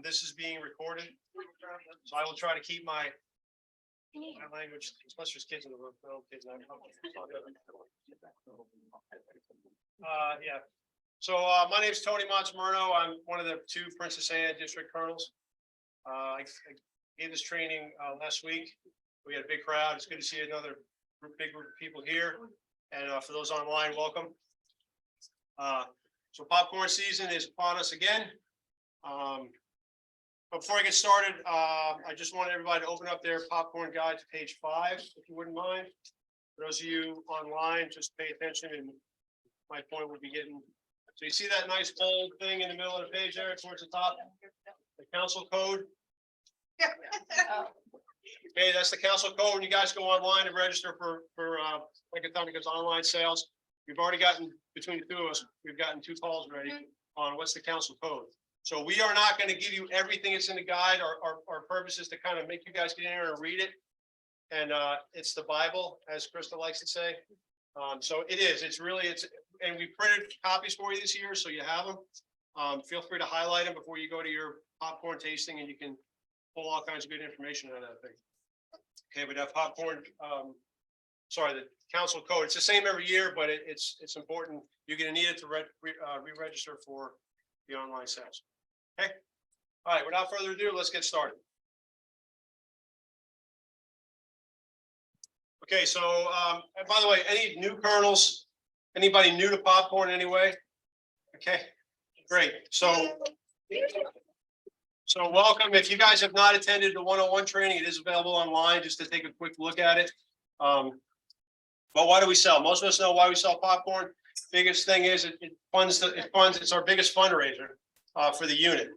this is being recorded, so I will try to keep my language, especially there's kids in the room. No kids. Yeah. So my name is Tony Montemurno. I'm one of the 2 Princess Anne District Colonels. I gave this training last week. We had a big crowd. It's good to see another big group of people here. And for those online, welcome. So popcorn season is upon us again. But before I get started, I just want everybody to open up their popcorn guide to page 5, if you wouldn't mind. For those of you online, just pay attention, and my point would be getting. So you see that nice bold thing in the middle of the page there towards the top, the council code. Okay, that's the council code. When you guys go online and register for Economic's online sales, we've already gotten, between the 2 of us, we've gotten 2 calls already on what's the council code. So we are not going to give you everything that's in the guide. Our purpose is to kind of make you guys get in there and read it. And it's the Bible, as Krista likes to say. So it is. It's and we printed copies for you this year, so you have them. Feel free to highlight them before you go to your popcorn tasting, and you can pull all kinds of good information out of that thing. Okay, but that popcorn, the council code, it's the same every year, but it's important. You're going to need it to re-register for the online sales. Okay. All right. Without further ado, let's get started. Okay. So, and by the way, any new colonels, anybody new to popcorn anyway? Okay. Great. So welcome. If you guys have not attended the 101 training, it is available online just to take a quick look at it. But why do we sell? Most of us know why we sell popcorn. Biggest thing is it funds. It's our biggest fundraiser for the unit.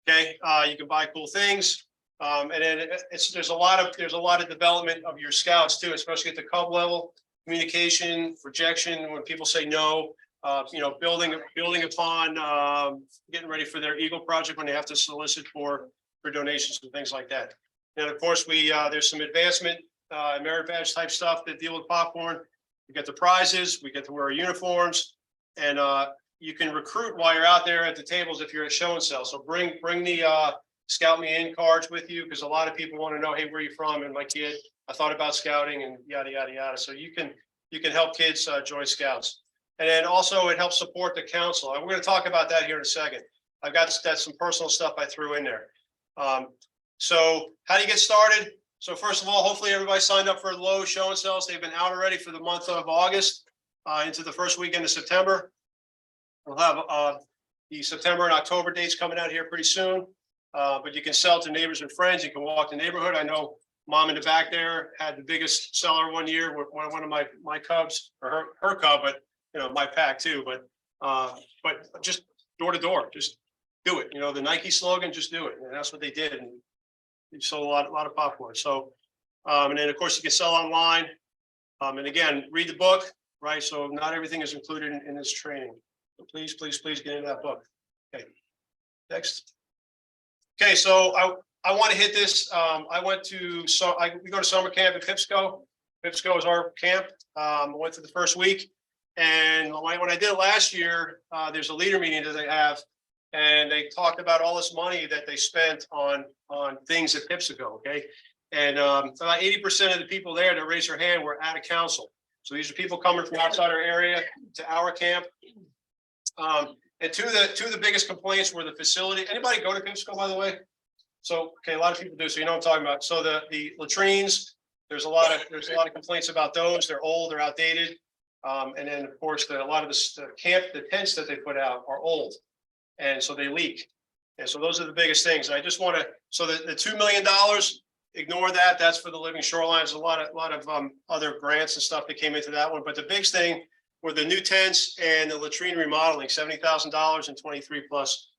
Okay, you can buy cool things, and then there's a lot of development of your scouts too, especially at the cub level. Communication, rejection when people say no. Building upon getting ready for their Eagle project when they have to solicit for donations and things like that. And of course, there's some advancement merit badge type stuff that deal with popcorn. We get the prizes, we get to wear our uniforms, and you can recruit while you're out there at the tables if you're at show and sell. So bring the Scout Me In cards with you, because a lot of people want to know, hey, where are you from? And my kid, I thought about scouting and yada yada yada. So you can help kids join scouts, and then also it helps support the council. And we're going to talk about that here in a second. I've got some personal stuff I threw in there. So how do you get started? So first of all, hopefully everybody signed up for Lowe's show and sells. They've been out already for the month of August into the first weekend of September. We'll have the September and October dates coming out here pretty soon. But you can sell to neighbors and friends. You can walk the neighborhood. I know Mom in the back there had the biggest seller one year with one of my cubs, or her cub, but my pack too. But just door to door, just do it. The Nike slogan, just do it, and that's what they did. And they sold a lot of popcorn. So, and then of course you can sell online. And again, read the book, right? So not everything is included in this training. So please get into that book. Okay, next. Okay, so I want to hit this. We go to summer camp at Pipsco. Pipsco is our camp. I went to the first week, and when I did it last year, there's a leader meeting that they have, and they talked about all this money that they spent on things at Pipsco. Okay, and about 80% of the people there that raised their hand were out of council. So these are people coming from outside our area to our camp. And two of the biggest complaints were the facility. Anybody go to Pipsco, by the way? So, okay, a lot of people do. So you know what I'm talking about. So the latrines, there's a lot of complaints about those. They're old, they're outdated. And then of course a lot of the tents that they put out are old, and so they leak. And so those are the biggest things. And I just want to, so the $2 million, ignore that. That's for the living shorelines. A lot of other grants and stuff that came into that one. But the biggest thing were the new tents and the latrine remodeling, $70,000 and 23 plus.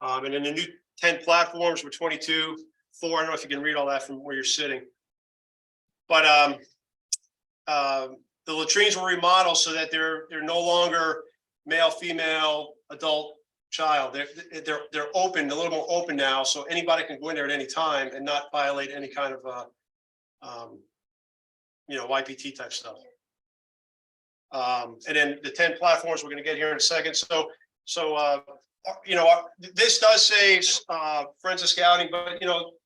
And then the new tent platforms were 22, 4. I don't know if you can read all that from where you're sitting. But the latrines were remodeled so that they're no longer male, female, adult, child. They're open, a little more open now, so anybody can go in there at any time and not violate any kind of YPT type stuff. And then the 10 platforms we're going to get here in a second. So this does say, Friends of Scouting, but,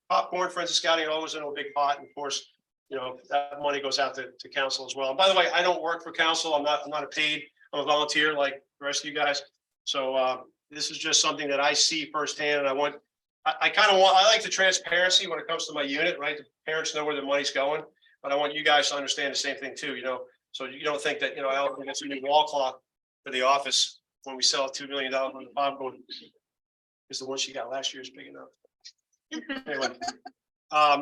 popcorn, Friends of Scouting, always in a big pot. And of course, that money goes out to council as well. And by the way, I don't work for council. I'm not a paid, I'm a volunteer like the rest of you guys. So, this is just something that I see firsthand, and I like the transparency when it comes to my unit, right? The parents know where the money's going, but I want you guys to understand the same thing too, so you don't think that, Ellen gets a new wall clock for the office when we sell $2 million on the popcorn, because the one she got last year is big enough. Anyway,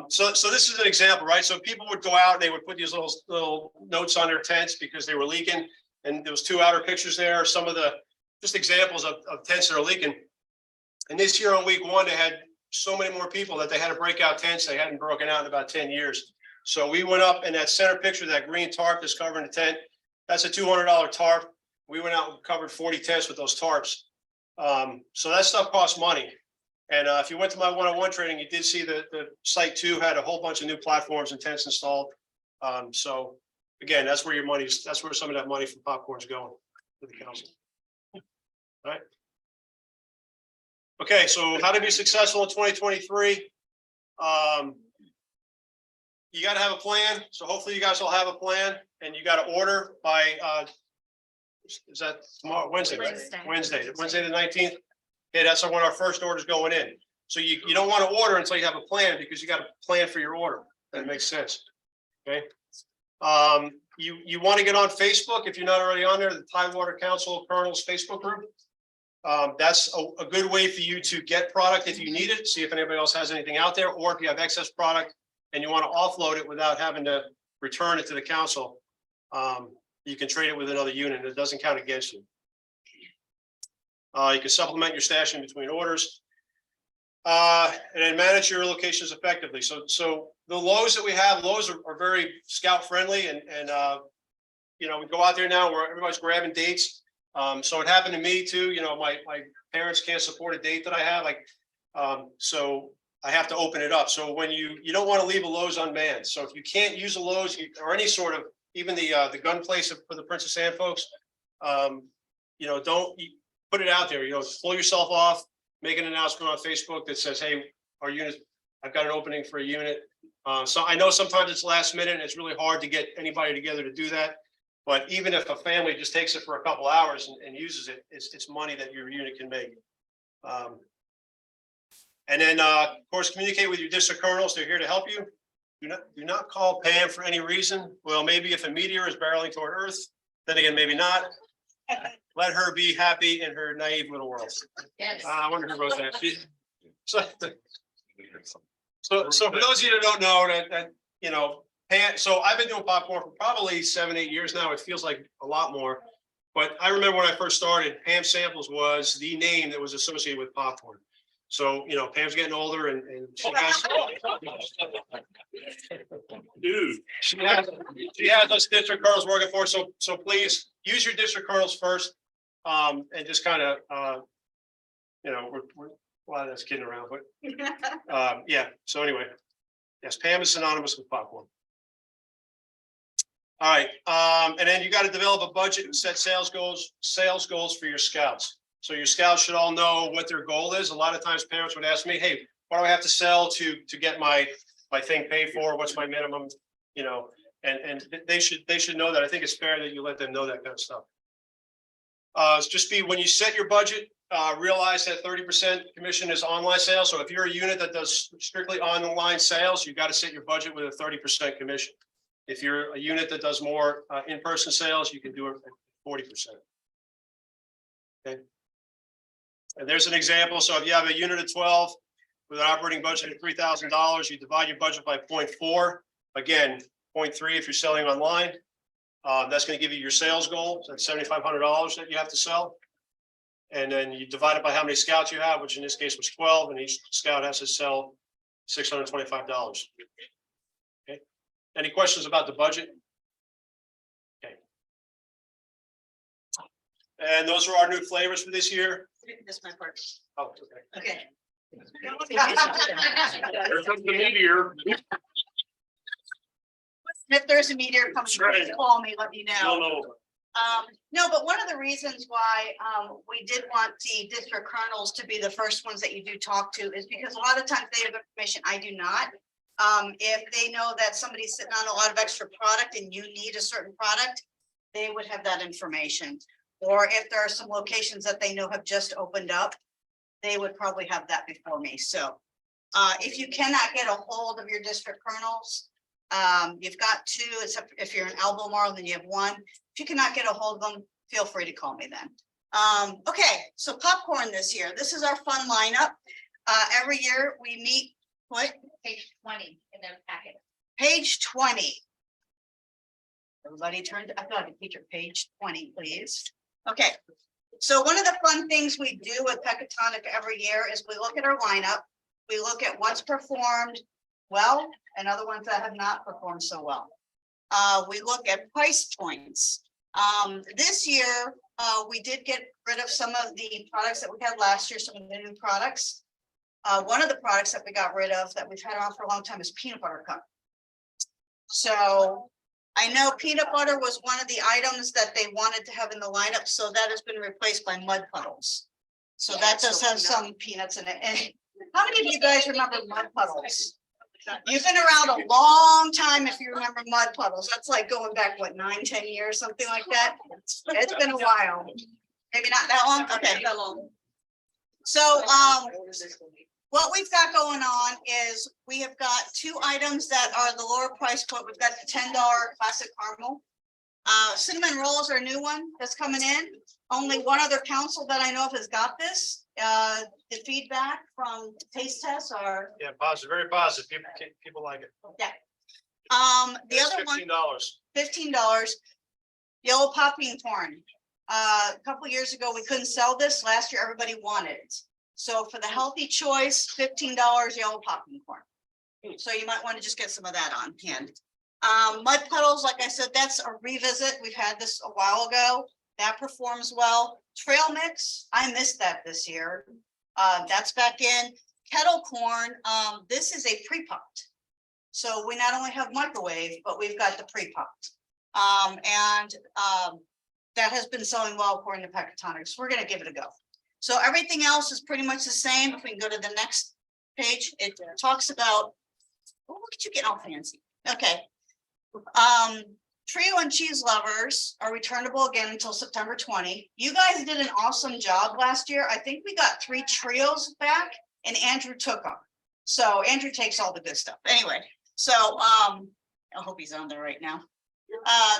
so this is an example, right? So people would go out and they would put these little notes on their tents because they were leaking, and there was 2 outer pictures there, some of the just examples of tents that are leaking. And this year on week 1, they had so many more people that they had to break out tents they hadn't broken out in about 10 years. So we went up in that center picture, that green tarp that's covering the tent. That's a $200 tarp. We went out and covered 40 tents with those tarps. So that stuff costs money. And if you went to my one-on-one training, you did see the site 2 had a whole bunch of new platforms and tents installed. So again, that's where some of that money from popcorn's going to the council. All right. Okay, so how to be successful in 2023? You got to have a plan. So hopefully you guys will have a plan, and you got to order by is that tomorrow? Wednesday, right? Wednesday the 19th. Okay, that's when our first order is going in. So you don't want to order until you have a plan, because you got to plan for your order. That makes sense. Okay. You want to get on Facebook if you're not already on there, the Tidewater Council Colonels Facebook group. That's a good way for you to get product if you need it, see if anybody else has anything out there, or if you have excess product and you want to offload it without having to return it to the council, you can trade it with another unit. It doesn't count against you. You can supplement your stash in between orders, and then manage your locations effectively. So the lows that we have, lows are very scout friendly, and we go out there now where everybody's grabbing dates. So it happened to me too. My parents can't support a date that I have. So I have to open it up. So when you don't want to leave a Lowe's unmanned. So if you can't use a Lowe's or any sort of, even the gun place for the Princess Anne folks, don't put it out there. Pull yourself off, make an announcement on Facebook that says, hey, our unit, I've got an opening for a unit. So I know sometimes it's last minute and it's really hard to get anybody together to do that. But even if a family just takes it for a couple hours and uses it, it's money that your unit can make. And then, of course, communicate with your district colonels. They're here to help you. Do not call Pam for any reason. Well, maybe if a meteor is barreling toward Earth, then again, maybe not. Let her be happy in her naive little world. Yes. I wonder who wrote that. So for those of you that don't know that Pam, so I've been doing popcorn for probably 7-8 years now. It feels like a lot more, but I remember when I first started, Pam Samples was the name that was associated with popcorn. So, Pam's getting older, and she has, dude, she has us district colonels working for us. So please use your district colonels first, and just kind of, we're a lot of that's kidding around, but yeah. So anyway, yes, Pam is synonymous with popcorn. All right, and then you got to develop a budget and set sales goals for your scouts. So your scouts should all know what their goal is. A lot of times parents would ask me, hey, what do I have to sell to get my thing paid for? What's my minimum? And they should know that. I think it's fair that you let them know that kind of stuff. When you set your budget, realize that 30% commission is online sales. So if you're a unit that does strictly online sales, you got to set your budget with a 30% commission. If you're a unit that does more in-person sales, you can do it at 40%. Okay. And there's an example. So if you have a unit of 12 with an operating budget of $3,000, you divide your budget by 0.4. Again, 0.3 if you're selling online. That's going to give you your sales goal. So that's $7,500 that you have to sell. And then you divide it by how many scouts you have, which in this case was 12, and each scout has to sell $625. Okay. Any questions about the budget? Okay. And those are our new flavors for this year. That's my part. Oh, okay. Okay. Here comes the meteor. If there's a meteor coming, please call me, let me know. No. No, but one of the reasons why we did want the district colonels to be the first ones that you do talk to is because a lot of times they have information I do not. If they know that somebody's sitting on a lot of extra product and you need a certain product, they would have that information. Or if there are some locations that they know have just opened up, they would probably have that before me. So if you cannot get a hold of your district colonels, you've got two, except if you're in Albemarle, then you have one. If you cannot get a hold of them, feel free to call me then. Okay, so popcorn this year. This is our fun lineup. Every year we meet, what? Page 20 in their packet. Page 20. Everybody turn to, I thought I could teach page 20, please. Okay, so one of the fun things we do with Pecatonic every year is we look at our lineup. We look at what's performed well and other ones that have not performed so well. We look at price points. This year, we did get rid of some of the products that we had last year, some of the new products. One of the products that we got rid of that we've had on for a long time is peanut butter cup. So I know peanut butter was one of the items that they wanted to have in the lineup, so that has been replaced by mud puddles. So that does have some peanuts in it. And how many of you guys remember mud puddles? You've been around a long time if you remember mud puddles. That's like going back, what, 9-10 years, something like that? It's been a while. Maybe not that long? Okay. That long. So what we've got going on is we have got two items that are the lower price point. We've got the $10 classic caramel. Cinnamon rolls are a new one that's coming in. Only one other council that I know of has got this. The feedback from taste tests are. Yeah, positive, very positive. People like it. Yeah. The other one, $15. $15. Yellow popping corn. A couple years ago, we couldn't sell this. Last year, everybody wanted it. So for the healthy choice, $15 yellow popping corn. So you might want to just get some of that on hand. Mud puddles, like I said, that's a revisit. We've had this a while ago. That performs well. Trail mix, I missed that this year. That's back in. Kettle corn, this is a pre-popped. So we not only have microwave, but we've got the pre-popped. That has been selling well according to Pecatonic. So we're going to give it a go. So everything else is pretty much the same. If we can go to the next page, it talks about, oh, look at you getting all fancy. Okay. Trio and cheese lovers are returnable again until September 20. You guys did an awesome job last year. I think we got 3 trios back and Andrew took them. So Andrew takes all the good stuff. Anyway, so I hope he's on there right now.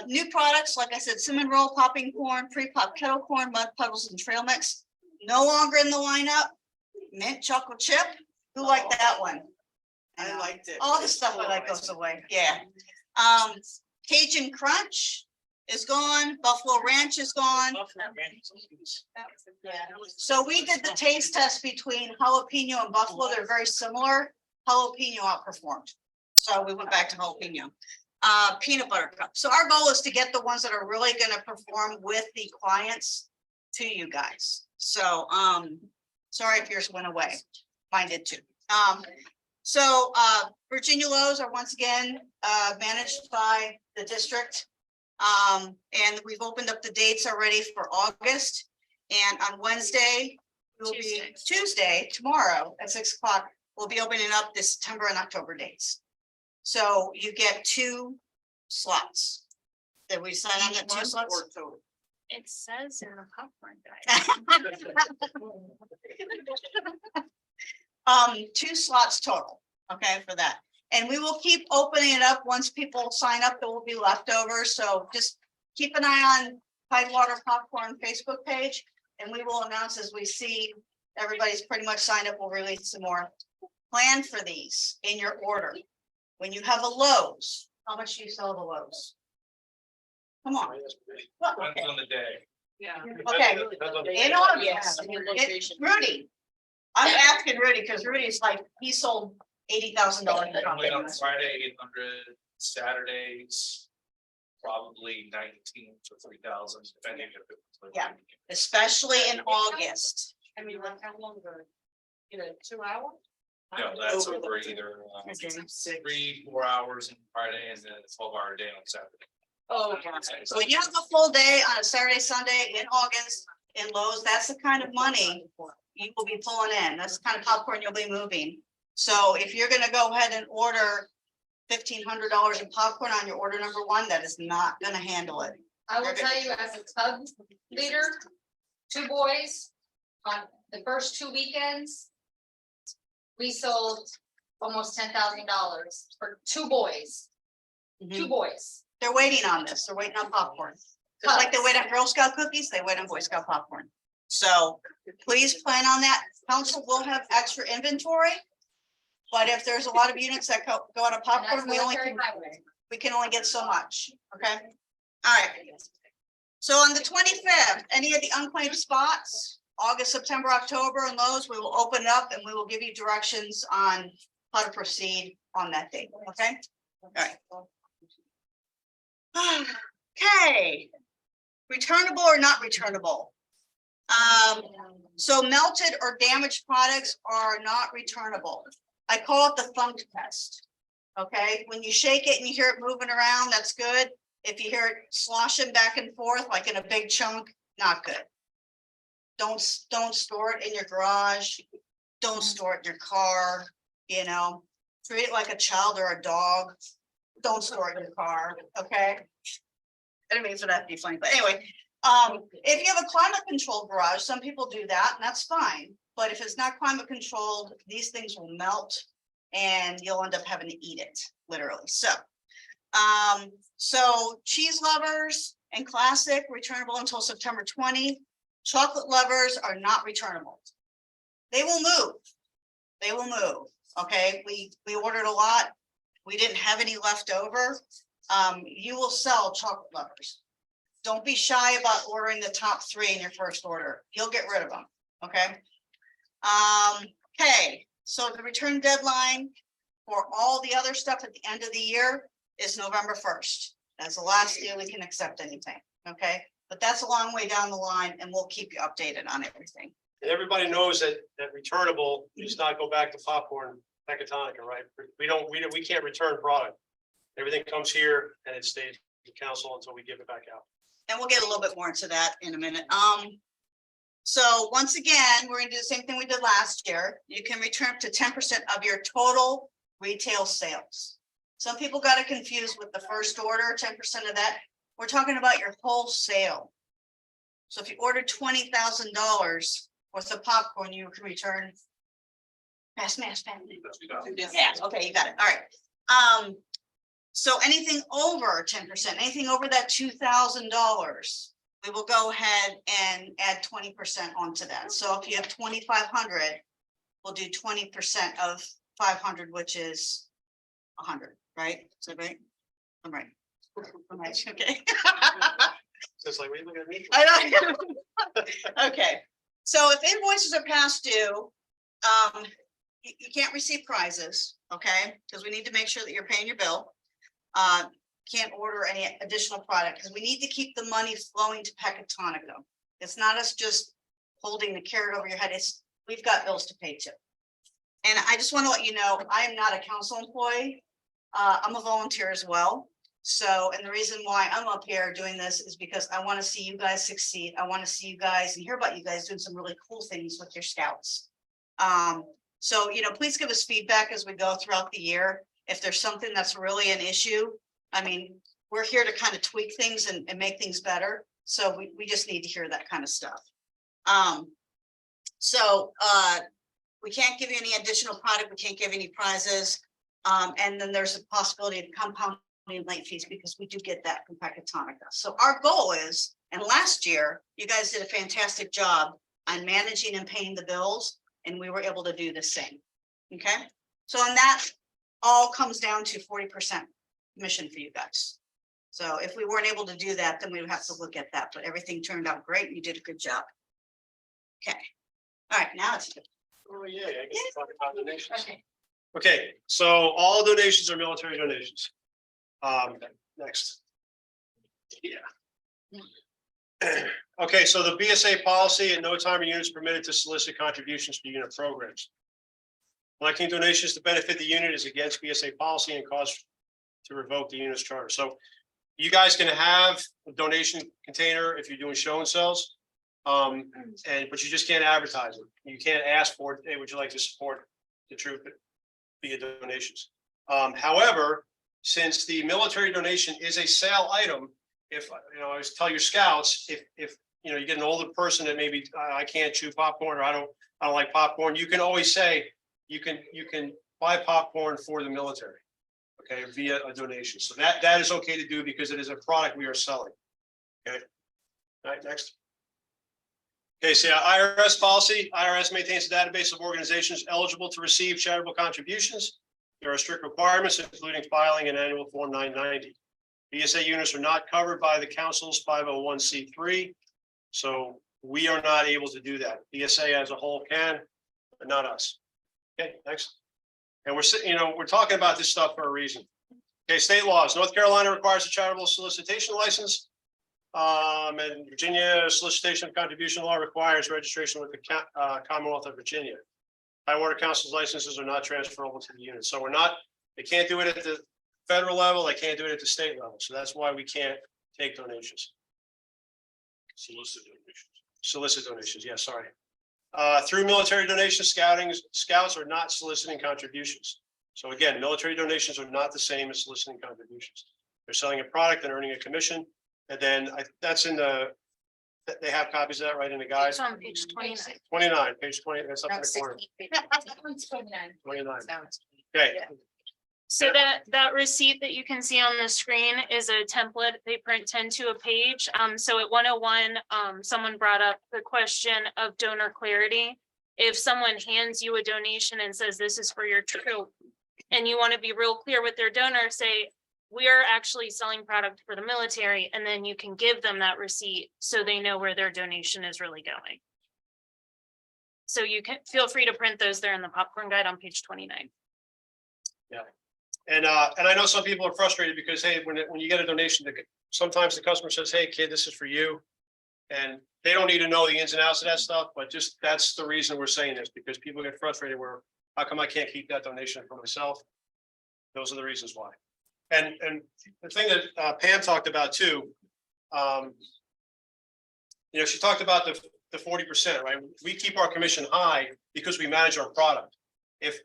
New products, like I said, cinnamon roll, popping corn, pre-pop kettle corn, mud puddles, and trail mix. No longer in the lineup. Mint chocolate chip. Who liked that one? I liked it. All the stuff I like goes away. Yeah. Cajun Crunch is gone. Buffalo Ranch is gone. So we did the taste test between jalapeno and buffalo. They're very similar. Jalapeno outperformed. So we went back to jalapeno. Peanut butter cup. So our goal is to get the ones that are really going to perform with the clients to you guys. So sorry if yours went away. Mine did too. So Virginia Lowe's are once again managed by the district. And we've opened up the dates already for August. And on Wednesday, will be Tuesday, tomorrow at 6 o'clock, we'll be opening up the September and October dates. So you get 2 slots. Did we sign on that 2 slots? It says in the popcorn guide. 2 slots total, okay, for that. And we will keep opening it up. Once people sign up, there will be leftovers. So just keep an eye on Tidewater Popcorn Facebook page, and we will announce as we see everybody's pretty much signed up. We'll release some more. Plan for these in your order. When you have a Lowe's, how much do you sell the Lowe's? Come on. Well, okay. Depends on the day. Yeah. Okay, in August, Location. Rudy. I'm asking Rudy because Rudy's like, he sold $80,000. Probably on Friday, 800, Saturdays, probably 19 to 3,000, depending if it was. Yeah. Especially in August. I mean, like how long ago? 2 hours? No, that's over either 3-4 hours on Friday and then a 12-hour day on Saturday. Oh, So when you have a full day on a Saturday, Sunday in August in Lowe's, that's the kind of money you will be pulling in. That's the kind of popcorn you'll be moving. So if you're gonna go ahead and order $1,500 in popcorn on your order number one, that is not gonna handle it. I will tell you as a club leader, 2 boys, on the first 2 weekends. We sold almost $10,000 for 2 boys, 2 boys. They're waiting on this. They're waiting on popcorn. Just like they wait on Girl Scout cookies, they wait on Boy Scout popcorn. So please plan on that. Council will have extra inventory. But if there's a lot of units that go out of And that's popcorn, military highway. we can only get so much, okay? All right. So on the 25th, any of the unclaimed spots, August, September, October, and Lowe's, we will open it up and we will give you directions on how to proceed on that date, okay? All right. Okay. Returnable or not returnable? So melted or damaged products are not returnable. I call it the thunk test. Okay, when you shake it and you hear it moving around, that's good. If you hear it sloshing back and forth like in a big chunk, not good. Don't store it in your garage. Don't store it in your car, you know, treat it like a child or a dog. Don't store it in your car, okay? I didn't mean for that to be funny, but anyway, if you have a climate controlled garage, some people do that, and that's fine. But if it's not climate controlled, these things will melt and you'll end up having to eat it, literally. So, so cheese lovers and classic returnable until September 20. Chocolate lovers are not returnable. They will move. They will move. Okay, we ordered a lot. We didn't have any left over. You will sell chocolate lovers. Don't be shy about ordering the top 3 in your first order. You'll get rid of them. Okay. Okay, so the return deadline for all the other stuff at the end of the year is November 1st. That's the last day we can accept anything. Okay, but that's a long way down the line and we'll keep you updated on everything. And everybody knows that returnable does not go back to popcorn, Pecatonica, right? We can't return product. Everything comes here and it stays in council until we give it back out. And we'll get a little bit more into that in a minute. So once again, we're gonna do the same thing we did last year. You can return up to 10% of your total retail sales. Some people got it confused with the first order, 10% of that. We're talking about your whole sale. So if you ordered $20,000 worth of popcorn, you can return. Fast. Yeah, okay, you got it. All right. So anything over 10%, anything over that $2,000, we will go ahead and add 20% onto that. So if you have 2,500, we'll do 20% of 500, which is 100, right? Is that right? I'm right. I'm right, okay. So it's like, what are you looking at me? I know. Okay, so if invoices are past due, you can't receive prizes, okay? Because we need to make sure that you're paying your bill. Can't order any additional product because we need to keep the money flowing to Pecatonica. It's not us just holding the carrot over your head. It's we've got bills to pay too. And I just want to let you know, I am not a council employee. I'm a volunteer as well. So, and the reason why I'm up here doing this is because I want to see you guys succeed. I want to see you guys and hear about you guys doing some really cool things with your scouts. So, you know, please give us feedback as we go throughout the year. If there's something that's really an issue, I mean, we're here to kind of tweak things and make things better. So we just need to hear that kind of stuff. We can't give you any additional product. We can't give any prizes. And then there's a possibility of compounding late fees because we do get that from Pecatonica. So our goal is, and last year, you guys did a fantastic job on managing and paying the bills, and we were able to do the same. Okay, so on that all comes down to 40% commission for you guys. So if we weren't able to do that, then we would have to look at that, but everything turned out great. You did a good job. Okay, all right, now it's. Oh, yeah, I get to talk about donations. Okay. Okay, so all donations are military donations. Next. Yeah. Okay, so the BSA policy, at no time are units permitted to solicit contributions for unit programs. Collecting donations to benefit the unit is against BSA policy and cause to revoke the unit's charter. So You guys can have a donation container if you're doing show and sells. But you just can't advertise it. You can't ask for it. Hey, would you like to support the troop via donations? However, since the military donation is a sale item, if, I always tell your scouts, if, you get an older person that maybe I can't chew popcorn, or I don't like popcorn, you can always say, you can buy popcorn for the military. Okay, via a donation. So that is okay to do because it is a product we are selling. Okay. All right, next. Okay, so IRS policy. IRS maintains a database of organizations eligible to receive charitable contributions. There are strict requirements, including filing an annual Form 990. BSA units are not covered by the council's 501c3. So we are not able to do that. BSA as a whole can, but not us. Okay, next. And we're talking about this stuff for a reason. Okay, state laws. North Carolina requires a charitable solicitation license. And Virginia solicitation of contribution law requires registration with the Commonwealth of Virginia. High water council's licenses are not transferable to the unit. So they can't do it at the federal level. They can't do it at the state level. So that's why we can't take donations. Solicit donations. Yeah, sorry. Through military donations, scouts are not soliciting contributions. So again, military donations are not the same as soliciting contributions. They're selling a product and earning a commission. And then that's in they have copies of that right in the guide. It's on page 29. 29, page 20, that's up in the corner. 29. Okay, So that receipt that you can see on the screen is a template. They print 10 to a page. So at 101, someone brought up the question of donor clarity. If someone hands you a donation and says, this is for your troop, and you want to be real clear with their donor, say, we are actually selling product for the military, and then you can give them that receipt so they know where their donation is really going. So you can feel free to print those there in the popcorn guide on page 29. and I know some people are frustrated because, hey, when you get a donation, sometimes the customer says, hey, kid, this is for you. And they don't need to know the ins and outs of that stuff, but just that's the reason we're saying this, because people get frustrated where, how come I can't keep that donation for myself? Those are the reasons why. And the thing that Pam talked about too, she talked about the 40%, right? We keep our commission high because we manage our product. If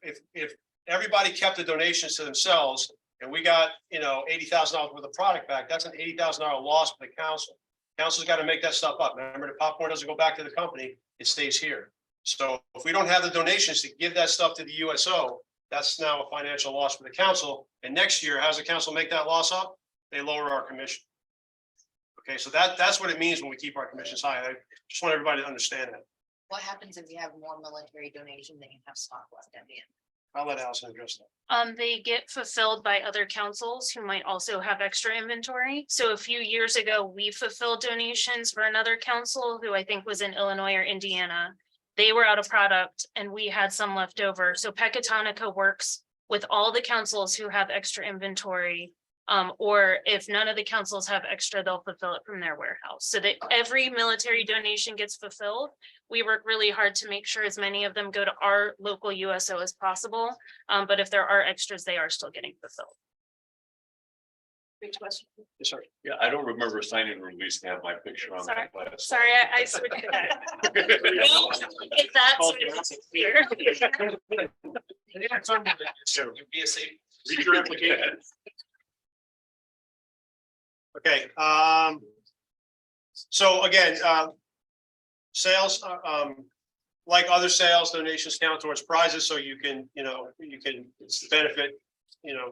everybody kept the donations to themselves and we got, $80,000 worth of product back, that's an $80,000 loss for the council. Council's got to make that stuff up. Remember, the popcorn doesn't go back to the company, it stays here. So if we don't have the donations to give that stuff to the USO, that's now a financial loss for the council. And next year, how does the council make that loss up? They lower our commission. Okay, so that's what it means when we keep our commissions high. I just want everybody to understand that. What happens if you have more military donation than you have stock left at the end? I'll let Allison address that. They get fulfilled by other councils who might also have extra inventory. So a few years ago, we fulfilled donations for another council who I think was in Illinois or Indiana. They were out of product and we had some left over. So Pecatonica works with all the councils who have extra inventory. Or if none of the councils have extra, they'll fulfill it from their warehouse so that every military donation gets fulfilled. We work really hard to make sure as many of them go to our local USO as possible. But if there are extras, they are still getting fulfilled. Yes, sir. Yeah, I don't remember signing a release to have my picture on Sorry. that. last Sorry, I switched that. Get that so it's clear. BSA. Read your application. Okay, so again, sales, like other sales, donations count towards prizes, so you can benefit,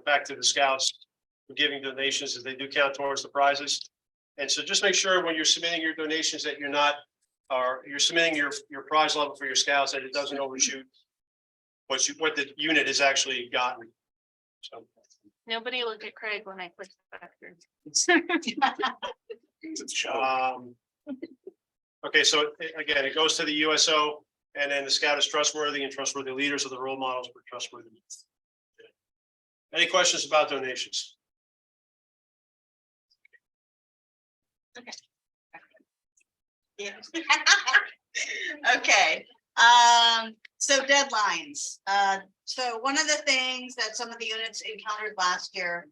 back to the scouts for giving donations, as they do count towards the prizes. And so just make sure when you're submitting your donations that you're submitting your prize level for your scouts, that it doesn't overshoot what the unit has actually gotten. So. Nobody look at Craig when I click back here. Okay, so again, it goes to the USO, and then the scout is trustworthy, and trustworthy leaders are the role models for trustworthy. Any questions about donations? Yeah. Okay, so deadlines. So one of the things that some of the units encountered last year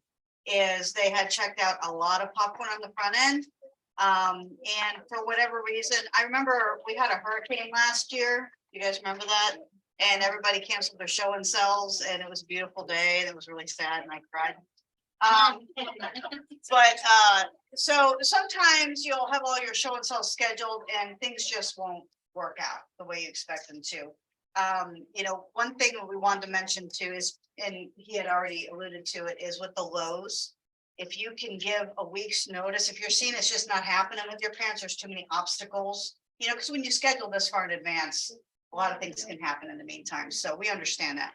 is they had checked out a lot of popcorn on the front end. And for whatever reason, I remember we had a hurricane last year. You guys remember that? And everybody canceled their show and sells, and it was a beautiful day. And it was really sad and I cried. So sometimes you'll have all your show and sell scheduled and things just won't work out the way you expect them to. You know, one thing that we wanted to mention too is, and he had already alluded to it, is with the Lowe's. If you can give a week's notice, if you're seeing it's just not happening with your parents, there's too many obstacles. You know, because when you schedule this far in advance, a lot of things can happen in the meantime. So we understand that.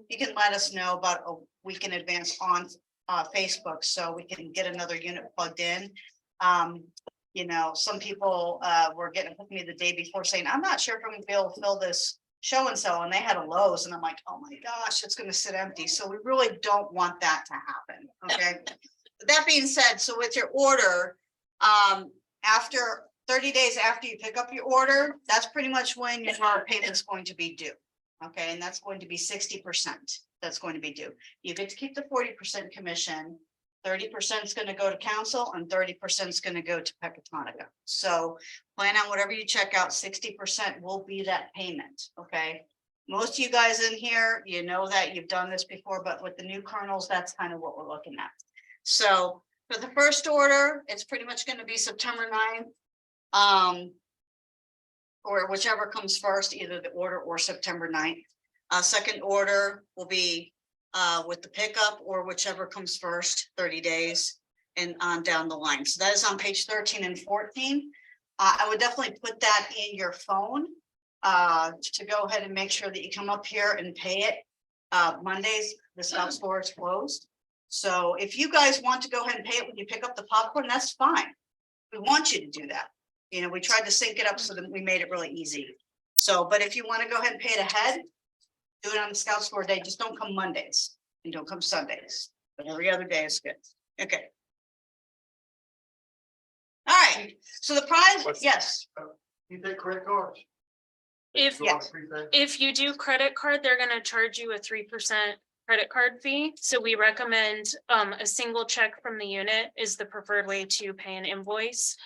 You can let us know about a week in advance on Facebook, so we can get another unit plugged in. You know, some people were getting with me the day before saying, I'm not sure if I'm gonna be able to fill this show and sell, and they had a Lowe's, and I'm like, oh my gosh, it's gonna sit empty. So we really don't want that to happen. Okay. That being said, so with your order, after 30 days after you pick up your order, that's pretty much when your payment's going to be due. Okay, and that's going to be 60%. That's going to be due. You get to keep the 40% commission. 30% is going to go to council and 30% is going to go to Pecatonica. So plan on whatever you check out, 60% will be that payment. Okay. Most of you guys in here, you know that you've done this before, but with the new kernels, that's kind of what we're looking at. So for the first order, it's pretty much going to be September 9th. Or whichever comes first, either the order or September 9th. Second order will be with the pickup or whichever comes first, 30 days and on down the line. So that is on page 13 and 14. I would definitely put that in your phone to go ahead and make sure that you come up here and pay it. Mondays, the South store is closed. So if you guys want to go ahead and pay it when you pick up the popcorn, that's fine. We want you to do that. You know, we tried to sync it up so that we made it really easy. So, but if you want to go ahead and pay it ahead, do it on the Scout Store day. Just don't come Mondays and don't come Sundays, but every other day is good. Okay. All right. So the prize, yes. You take credit cards? If, Yes. if you do credit card, they're gonna charge you a 3% credit card fee. So we recommend a single check from the unit is the preferred way to pay an invoice.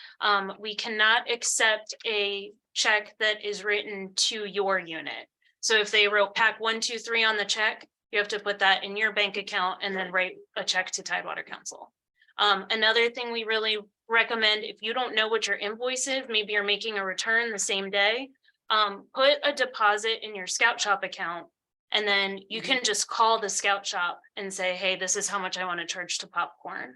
We cannot accept a check that is written to your unit. So if they wrote pack 1, 2, 3 on the check, you have to put that in your bank account and then write a check to Tidewater Council. Another thing we really recommend, if you don't know what your invoice is, maybe you're making a return the same day, put a deposit in your Scout Shop account. And then you can just call the Scout Shop and say, hey, this is how much I want to charge to popcorn.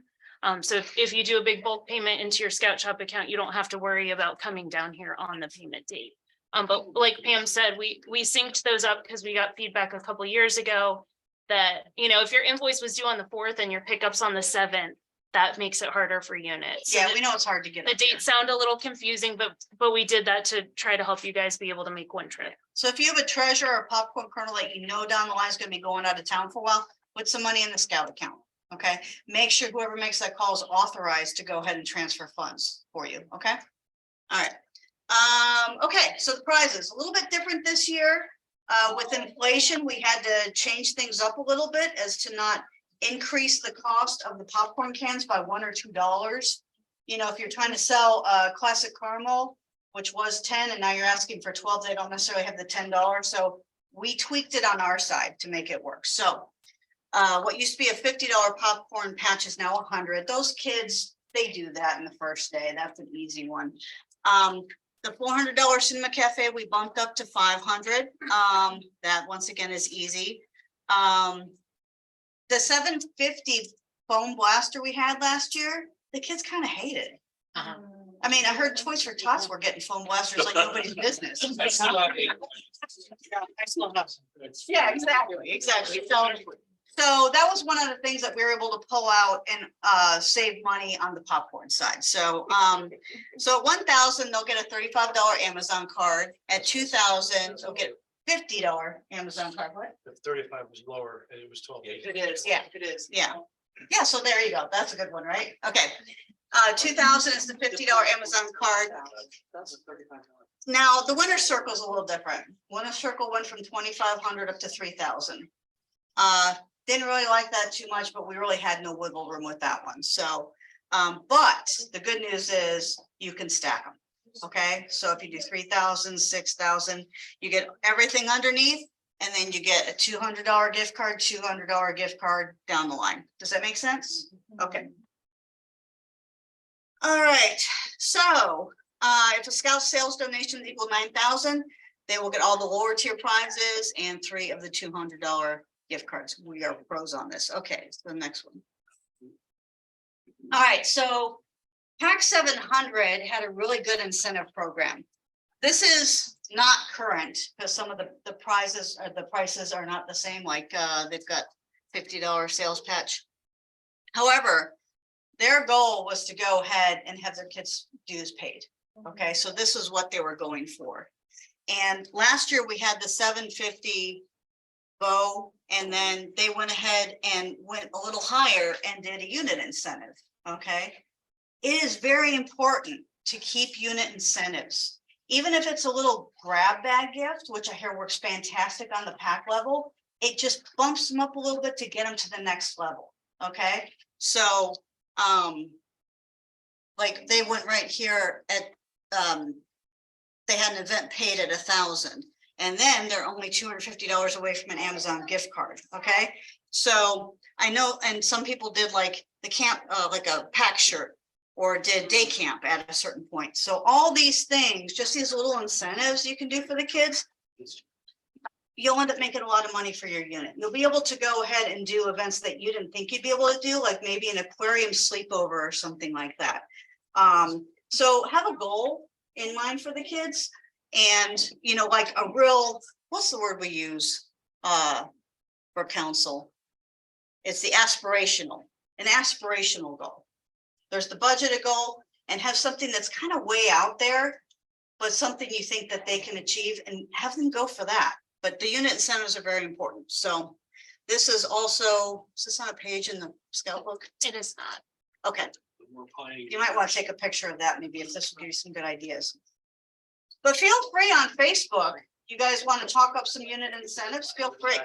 So if you do a big bulk payment into your Scout Shop account, you don't have to worry about coming down here on the payment date. But like Pam said, we synced those up because we got feedback a couple years ago that, you know, if your invoice was due on the 4th and your pickup's on the 7th, that makes it harder for units. Yeah, we know it's hard to get. The dates sound a little confusing, but we did that to try to help you guys be able to make one trip. So if you have a treasure or a popcorn kernel that you know down the line is going to be going out of town for a while, put some money in the Scout account. Okay, make sure whoever makes that call is authorized to go ahead and transfer funds for you. Okay. All right. Okay, so the prizes a little bit different this year. With inflation, we had to change things up a little bit as to not increase the cost of the popcorn cans by $1 or $2. You know, if you're trying to sell a classic caramel, which was 10 and now you're asking for 12, they don't necessarily have the $10. So we tweaked it on our side to make it work. So what used to be a $50 popcorn patch is now 100. Those kids, they do that in the first day. That's an easy one. The $400 Cinema Cafe, we bumped up to 500. That once again is easy. The $750 foam blaster we had last year, the kids kind of hated. I mean, I heard Toys for Tots were getting foam blasters like nobody's business. I still have eight. I still have some. Yeah, exactly. So that was one of the things that we were able to pull out and save money on the popcorn side. So so at 1,000, they'll get a $35 Amazon card. At 2,000, they'll get $50 Amazon card. What? The 35 was lower and it was 12. It is. Yeah. It is. Yeah. Yeah, so there you go. That's a good one, right? Okay. 2,000 is the $50 Amazon card. That's $35. Now, the winner's circle is a little different. Winner's circle went from 2,500 up to 3,000. Didn't really like that too much, but we really had no wiggle room with that one, so. But the good news is you can stack them, okay? So if you do 3,000, 6,000, you get everything underneath. And then you get a $200 gift card, $200 gift card down the line. Does that make sense? Okay. All right, so if a scout sales donation equal 9,000, they will get all the lower tier prizes and 3 of the $200 gift cards. We are pros on this. Okay, so the next one. All right, so PAC 700 had a really good incentive program. This is not current because some of the prizes or the prices are not the same, like they've got $50 sales patch. However, their goal was to go ahead and have their kids' dues paid. Okay, so this is what they were going for. And last year we had the 750 bow, and then they went ahead and went a little higher and did a unit incentive. Okay, it is very important to keep unit incentives. Even if it's a little grab bag gift, which I hear works fantastic on the pack level, it just bumps them up a little bit to get them to the next level. Okay, so like they went right here at they had an event paid at 1,000, and then they're only $250 away from an Amazon gift card. Okay, so I know, and some people did like the camp, like a pack shirt, or did day camp at a certain point. So all these things, just these little incentives you can do for the kids, you'll end up making a lot of money for your unit. You'll be able to go ahead and do events that you didn't think you'd be able to do, like maybe an aquarium sleepover or something like that. So have a goal in mind for the kids, and you know, like a real, what's the word we use for council? It's the an aspirational goal. There's the budgeted goal, and have something that's kind of way out there, but something you think that they can achieve, and have them go for that. But the unit incentives are very important. So this is also, is this on a page in the scout book? It is not. Okay, you might want to take a picture of that, maybe, if this will give you some good ideas. But feel free on Facebook. You guys want to talk up some unit incentives, feel free.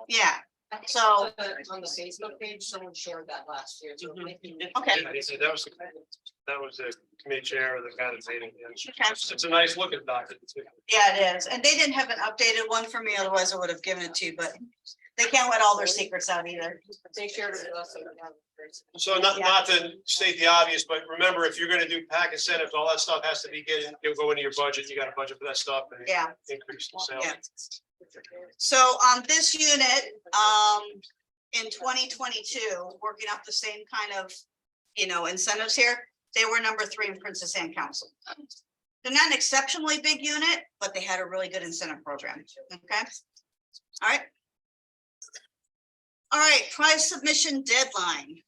Yeah, so, On the Facebook page, someone shared that last year. So maybe- okay. That was the committee chair or the guy that made it. Okay. It's a nice looking document too. Yeah, it is. And they didn't have an updated one for me, otherwise I would have given it to you, but they can't let all their secrets out either. They shared it with us. So not to state the obvious, but remember, if you're gonna do pack incentives, all that stuff has to be you'll go into your budget. You got a budget for that stuff and Yeah. increase the sales. Yeah. So on this unit, in 2022, working off the same kind of, you know, incentives here, they were number 3 in Princess Anne Council. They're not an exceptionally big unit, but they had a really good incentive program. Okay. All right. All right, prize submission deadline.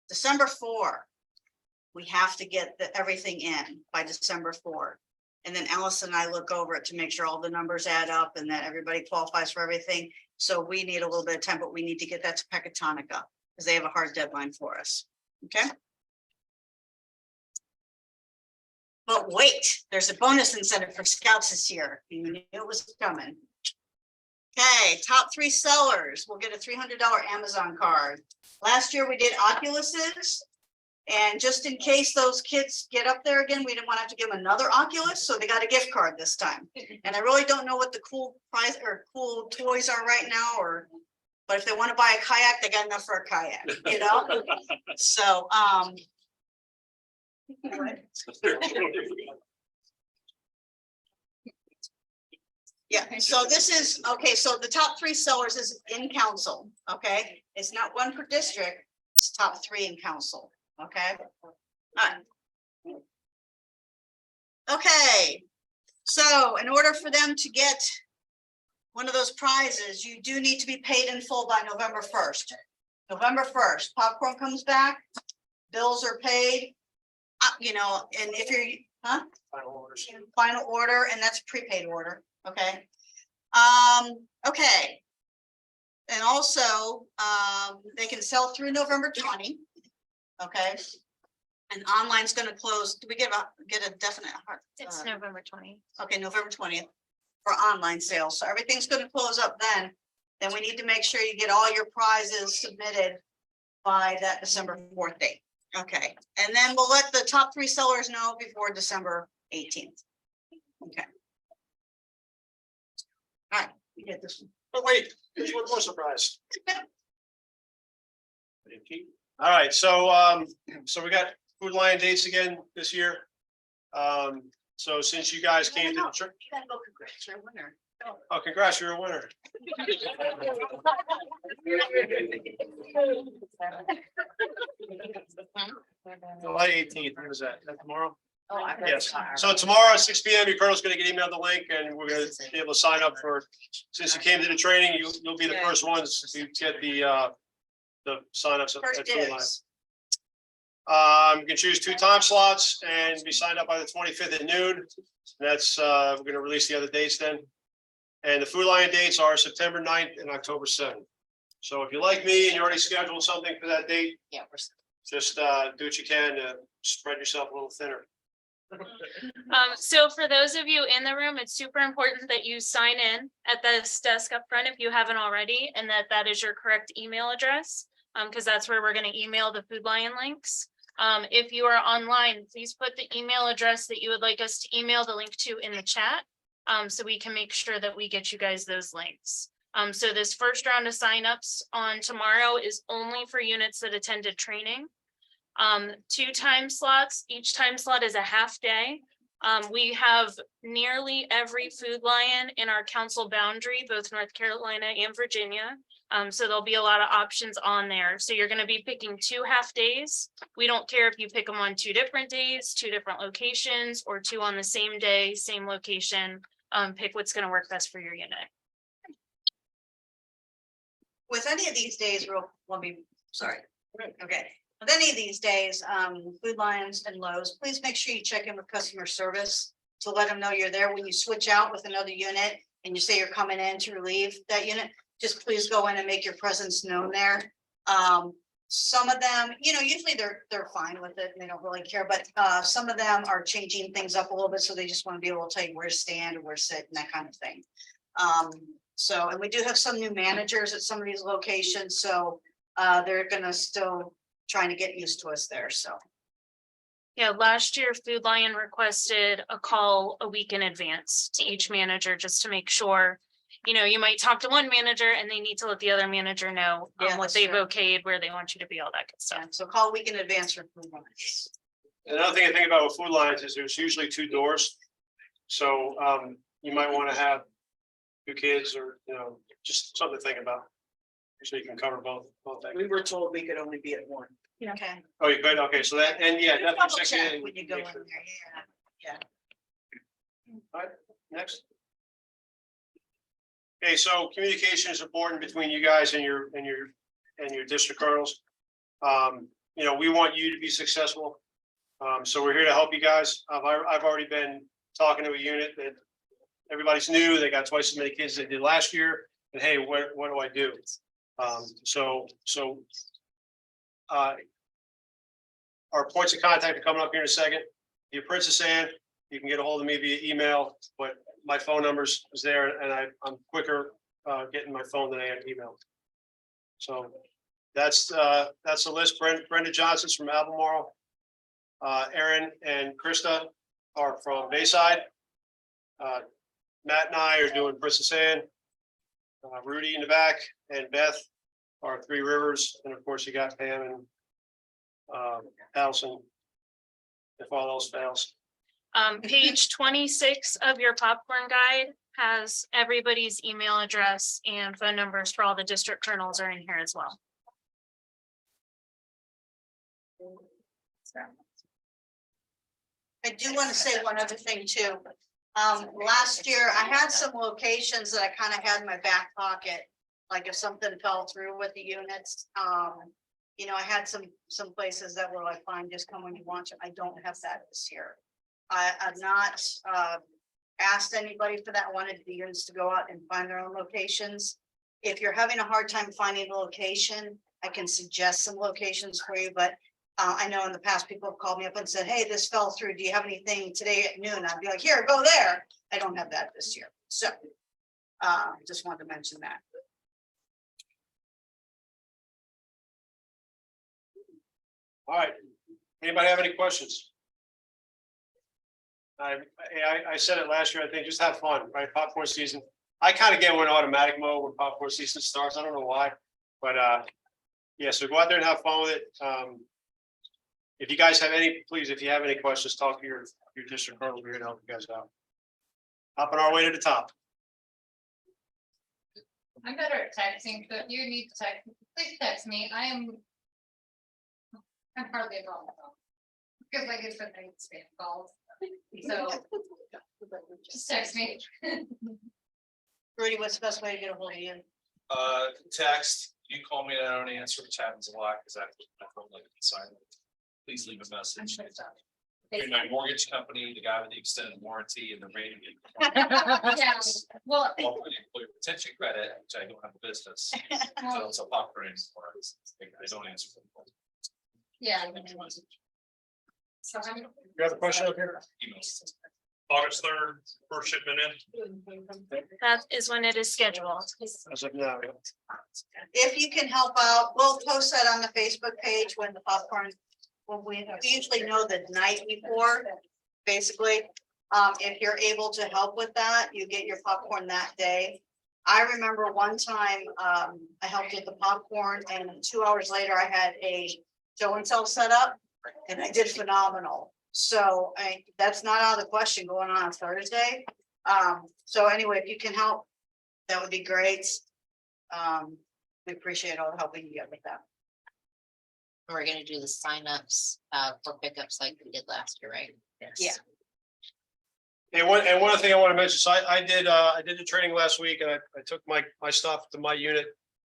December 4. We have to get everything in by December 4. And then Alice and I look over it to make sure all the numbers add up and that everybody qualifies for everything. So we need a little bit of time, but we need to get that to Pecatonica because they have a hard deadline for us. Okay. But wait, there's a bonus incentive for scouts this year. You knew it was coming. Okay, top 3 sellers will get a $300 Amazon card. Last year we did Oculuses. And just in case those kids get up there again, we didn't want to have to give them another Oculus, so they got a gift card this time. And I really don't know what the cool prize or cool toys are right now, but if they want to buy a kayak, they got enough for a kayak, you know? So, yeah, so this is, okay, so the top 3 sellers is in council, okay? It's not 1 per district, it's top 3 in council. Okay. All right. Okay. So in order for them to get one of those prizes, you do need to be paid in full by November 1st. November 1st, popcorn comes back, bills are paid, you know, and if you're, final order, and that's a prepaid order. Okay. Okay. And also, they can sell through November 20. Okay, and online's going to close. Do we get a definite? It's November 20th. Okay, November 20th. for online sales. So everything's gonna close up then. Then we need to make sure you get all your prizes submitted by that December 4th date. Okay, and then we'll let the top 3 sellers know before December 18th. Okay. All right, we get this one. But wait, there's one more surprise. All right, so we got Food Lion dates again this year. So since you guys came to the church, You gotta go congrats, you're a winner. oh, congrats, you're a winner. July 18th, when is that? Is that tomorrow? Oh, I heard Yes, tomorrow. so tomorrow at 6 p.m. your colonel's gonna get emailed the link and we're gonna be able to sign up for, since you came to the training, you'll be the first ones to get the signups. First at Food Lion. dibs. You can choose 2 time slots and be signed up by the 25th at noon. That's, we're gonna release the other dates then. And the Food Lion dates are September 9th and October 7th. So if you like me and you already scheduled something for that date, Yeah, just do what you can to spread yourself a little thinner. So for those of you in the room, it's super important that you sign in at this desk up front if you haven't already, and that is your correct email address. Because that's where we're gonna email the Food Lion links. If you are online, please put the email address that you would like us to email the link to in the chat. So we can make sure that we get you guys those links. So this first round of signups on tomorrow is only for units that attended training. 2 time slots, each time slot is a half day. We have nearly every Food Lion in our council boundary, both North Carolina and Virginia. So there'll be a lot of options on there. So you're gonna be picking 2 half days. We don't care if you pick them on 2 different days, 2 different locations, or 2 on the same day, same location. Pick what's gonna work best for your unit. With any of these days, sorry. Okay, with any of these days, Food Lions and Lowe's, please make sure you check in with customer service to let them know you're there when you switch out with another unit and you say you're coming in to relieve that unit. Just please go in and make your presence known there. Some of them, usually they're fine with it and they don't really care, but some of them are changing things up a little bit, so they just want to be able to tell you where to stand or where to sit and that kind of thing. So, and we do have some new managers at some of these locations, so they're gonna still trying to get used to us there, so. Yeah, last year Food Lion requested a call a week in advance to each manager just to make sure. You might talk to one manager and they need to let the other manager know Yeah, what that's they've true. okayed, where they want you to be, all that good stuff. Yeah, so call a week in advance for Food Lions. Another thing I think about with Food Lions is there's usually 2 doors. So you might want to have 2 kids or, just something to think about. So you can cover both things. We were told we could only be at 1. Okay. Oh, you good? Okay, so that, and yeah, Double definitely check check in. when you go in there, yeah. All right, next. Okay, so communication is important between you guys and your district colonels. We want you to be successful. So we're here to help you guys. I've already been talking to a unit that everybody's new. They got twice as many kids as they did last year. And hey, what do I do? Our points of contact are coming up here in a second. Your Princess Anne, you can get a hold of me via email, but my phone number's is there and I'm quicker getting my phone than I am email. So that's the list. Brenda Johnson's from Albemarle. Erin and Krista are from Bayside. Matt and I are doing Princess Anne. Rudy in the back and Beth are Three Rivers. And of course you got Pam and Allison. If all else fails. Page 26 of your popcorn guide has everybody's email address and phone numbers for all the district colonels are in here as well. I do want to say one other thing too. Last year, I had some locations that I kind of had in my back pocket. Like if something fell through with the units, I had some places that were like, fine, just come when you want to. I don't have that this year. I've not asked anybody for that. I wanted the units to go out and find their own locations. If you're having a hard time finding a location, I can suggest some locations for you, but I know in the past people have called me up and said, hey, this fell through. Do you have anything today at noon? I'd be like, here, go there. I don't have that this year. So, just wanted to mention that. All right, anybody have any questions? I said it last year, I think, just have fun, right? Popcorn season. I kind of get in automatic mode when popcorn season starts. I don't know why, but yeah, so go out there and have fun with it. If you guys have any, please, if you have any questions, talk to your district colonel. We're here to help you guys out. Hopping our way to the top. I'm better at texting, so if you need to text, please text me. I'm hardly a phone call. Because I get so many spam calls. So just text me. Rudy, what's the best way to get a hold of you? Text, you call me and I don't answer, which happens a lot because I phone like silent. Please leave a message. My mortgage company, the guy with the extended warranty and the rating. Yeah, well, Employee retention credit, which I don't have a business. So it's a popcorn anymore. I don't answer. yeah. So I'm. You have a question up here? Emails. August 3rd, first shipment in. That is when it is scheduled. As of now, yeah. If you can help out, we'll post that on the Facebook page when the popcorn. Well, we usually know the night before, basically. If you're able to help with that, you get your popcorn that day. I remember one time, I helped with the popcorn and 2 hours later I had a show and tell set up and I did phenomenal. So that's not out of the question going on Thursday. So anyway, if you can help, that would be great. We appreciate all the help we can get with that. We're gonna do the signups for pickups like we did last year, right? Yeah. And one thing I want to mention, so I did the training last week and I took my stuff to my unit.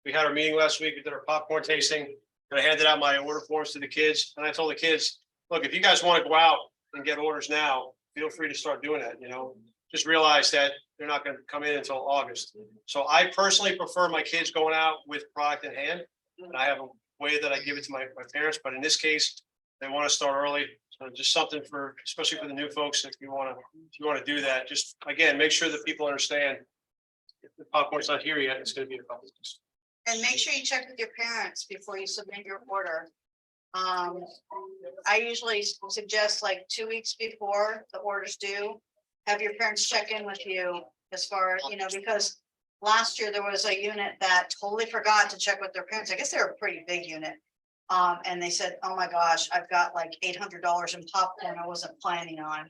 We had our meeting last week, we did our popcorn tasting and I handed out my order forms to the kids. And I told the kids, look, if you guys want to go out and get orders now, feel free to start doing that, just realize that they're not going to come in until August. So I personally prefer my kids going out with product in hand. And I have a way that I give it to my parents, but in this case, they want to start early. So just something for, especially for the new folks, if you want to do that, just again, make sure that people understand if the popcorn's not here yet, it's going to be a couple of weeks. And make sure you check with your parents before you submit your order. I usually suggest like 2 weeks before the orders due, have your parents check in with you as far, because last year there was a unit that totally forgot to check with their parents. I guess they're a pretty big unit. And they said, oh my gosh, I've got like $800 in popcorn I wasn't planning on.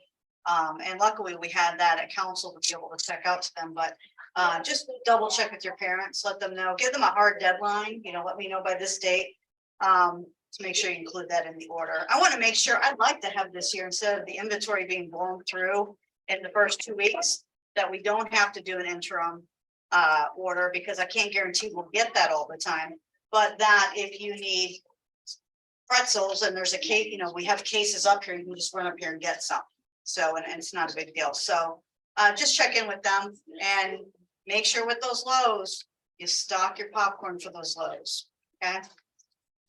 And luckily we had that at council to be able to check out to them, but just double check with your parents, let them know, give them a hard deadline, let me know by this date. To make sure you include that in the order. I want to make sure, I'd like to have this year, instead of the inventory being blown through in the first 2 weeks, that we don't have to do an interim order, because I can't guarantee we'll get that all the time. But that if you need pretzels and there's a case, we have cases up here, you can just run up here and get some. So, and it's not a big deal. So just check in with them and make sure with those lows, you stock your popcorn for those lows. Okay.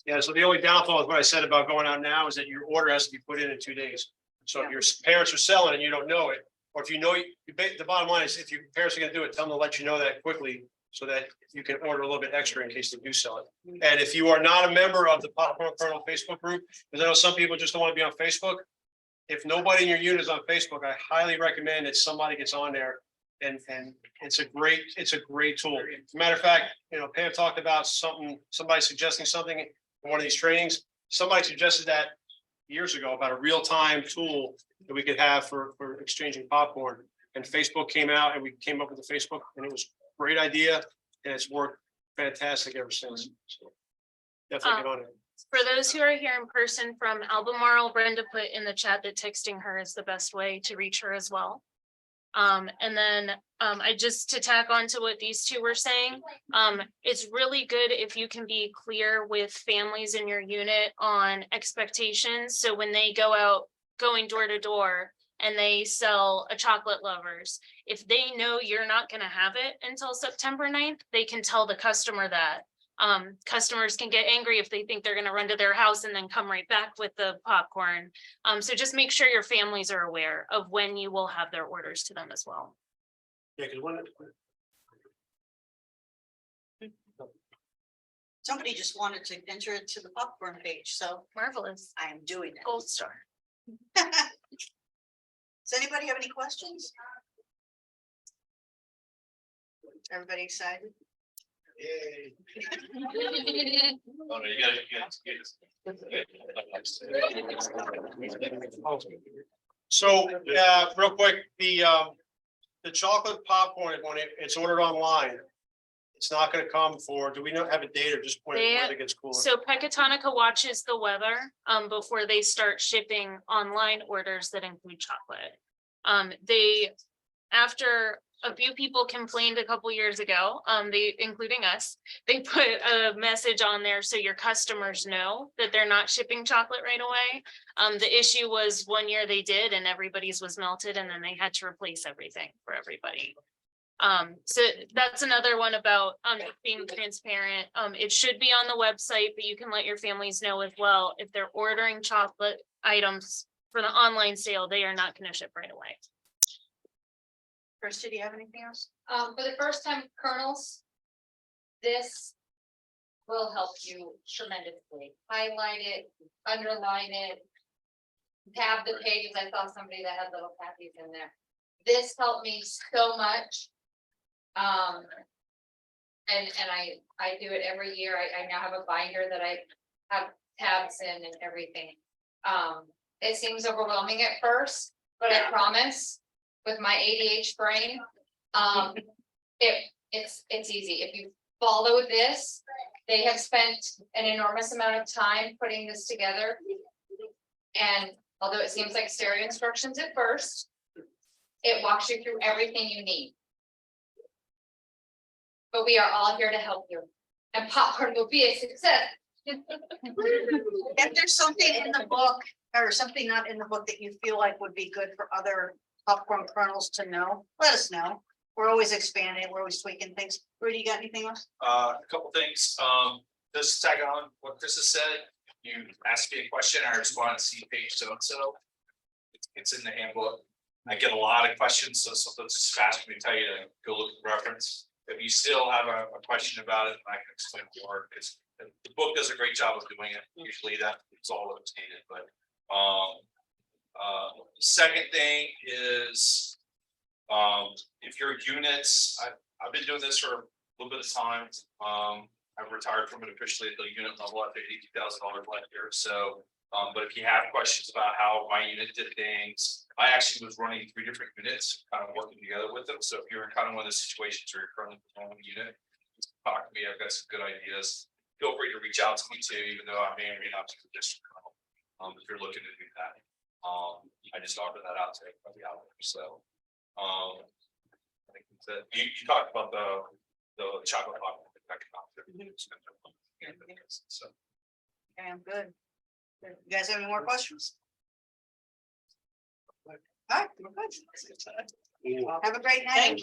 Yeah, so the only downfall of what I said about going out now is that your order has to be put in 2 days. So if your parents are selling and you don't know it, or if you know, the bottom line is if your parents are gonna do it, tell them to let you know that quickly so that you can order a little bit extra in case they do sell it. And if you are not a member of the Popcorn Kernel Facebook group, because I know some people just don't want to be on Facebook. If nobody in your unit is on Facebook, I highly recommend that somebody gets on there. And it's a great tool. As a matter of fact, Pam talked about somebody suggesting something in one of these trainings. Somebody suggested that years ago about a real-time tool that we could have for exchanging popcorn. And Facebook came out and we came up with the Facebook, and it was a great idea and it's worked fantastic ever since. So definitely get on it. For those who are here in person from Albemarle, Brenda put in the chat that texting her is the best way to reach her as well. And then I just to tack on to what these two were saying, it's really good if you can be clear with families in your unit on expectations. So when they go out going door to door and they sell a chocolate lovers, if they know you're not going to have it until September 9th, they can tell the customer that. Customers can get angry if they think they're going to run to their house and then come right back with the popcorn. So just make sure your families are aware of when you will have their orders to them as well. Yeah, because when, Somebody just wanted to enter it to the popcorn page, so Marvelous. I am doing it. Gold star. Does anybody have any questions? Everybody excited? Oh, no, you gotta. so, real quick, the chocolate popcorn, when it's ordered online, it's not gonna come for, do we not have a date or just when it gets cooler? So Pecatonica watches the weather before they start shipping online orders that include chocolate. After a few people complained a couple years ago, including us, they put a message on there so your customers know that they're not shipping chocolate right away. The issue was one year they did and everybody's was melted and then they had to replace everything for everybody. So that's another one about being transparent. It should be on the website, but you can let your families know as well. If they're ordering chocolate items for the online sale, they are not gonna ship right away. Christy, do you have anything else? For the first time kernels, this will help you tremendously. Highlight it, underline it. Tab the pages. I saw somebody that had little tabbies in there. This helped me so much. And I do it every year. I now have a binder that I have tabs in and everything. It seems overwhelming at first, but I promise with my ADH brain, it's easy. If you follow this, they have spent an enormous amount of time putting this together. And although it seems like stereo instructions at first, it walks you through everything you need. But we are all here to help you, and popcorn will be a success. If there's something in the book or something not in the book that you feel like would be good for other popcorn kernels to know, let us know. We're always expanding, we're always tweaking things. Rudy, you got anything else? A couple things, this tag on what Chris has said, you asked me a question, I responded to see page so and so. It's in the handbook, I get a lot of questions, so sometimes it's fast for me to tell you to go look at the reference. If you still have a question about it, I can explain more, because the book does a great job of doing it, usually that's all that's needed, but. Second thing is, if your units, I've been doing this for a little bit of time. I've retired from it officially at the unit level at $82,000 last year. So, but if you have questions about how my unit did things, I actually was running 3 different units, kind of working together with them. So if you're in kind of one of the situations where you're currently on a unit, talk to me. I've got some good ideas. Feel free to reach out to me too, even though I may or may not be the district. If you're looking to do that. I just offered that out to everybody out there, so. I think that you talked about the chocolate popcorn. So. Okay, I'm good. You guys have any more questions? All right, we're good. Have a great night.